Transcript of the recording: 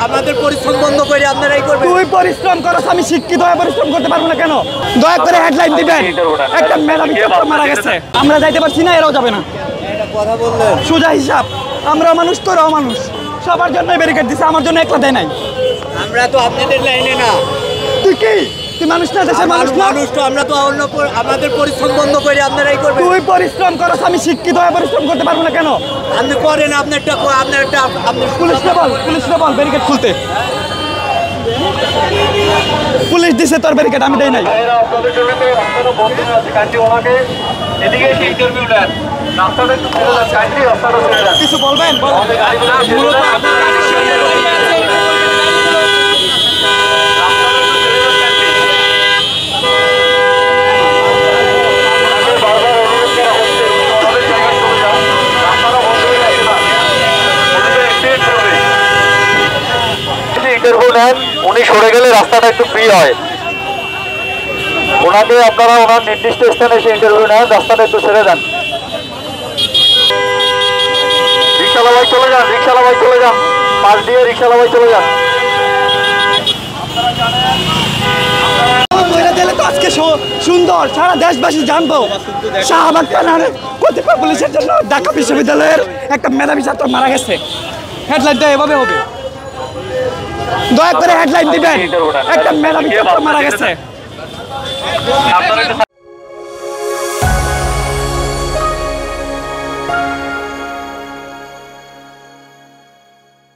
আমাদের পরিশ্রম বন্ধ করে আপনারাই করবেন। তুই পরিশ্রম করছ, আমি শিক্ষিত হয়ে পরিশ্রম করতে পারবো না কেন? দয়া করে হেডলাইন দিবেন, একটা মেধাবী ছাত্র মারা গেছে, আমরা যাইতে পারছি না, এরাও যাবে না। কথা বললেন সোজা হিসাব, আমরা মানুষ তোরাও মানুষ, সবার জন্য ব্যারিকেড দিছে, আমার জন্য একলা দেয় নাই। আমরা তো আপনাদের লাইনে না। তুই কি? তুই মানুষ না, দেশের মানুষ না? মানুষ তো আমরা তো অন্য আমাদের পরিশ্রম বন্ধ করে আপনারাই করবেন। তুই পরিশ্রম করছ, আমি শিক্ষিত হয়ে পরিশ্রম করতে পারবো না কেন? আপনি করেন, আপনারটা আপনি পুলিশরা বল ব্যারিকেড খুলতে। পুলিশ দিছে তোর ব্যারিকেড, আমি দেই নাই। কিছু বলবেন? ইন্টারভিউ নেন, উনি সরে গেলে রাস্তাটা একটু ফ্রি হয়। ওনাকে আপনারা ওনার নির্দিষ্ট স্থানে এসে ইন্টারভিউ নেন, রাস্তাটা একটু ছেড়ে দেন। রিক্সাওয়ালা ভাই চলে যান, রিক্সাওয়ালা ভাই চলে যান, পাশ দিয়ে রিক্সাওয়ালা ভাই চলে যান। আজকে সুন্দর সারা দেশবাসী জানবো শাহবাগ থানার কতিপয় পুলিশের জন্য ঢাকা বিশ্ববিদ্যালয়ের একটা মেধাবী ছাত্র মারা গেছে। হেডলাইনটা এভাবে হবে, দয়া করে হেডলাইন দিবেন, একটা মেধাবী ছাত্র মারা গেছে।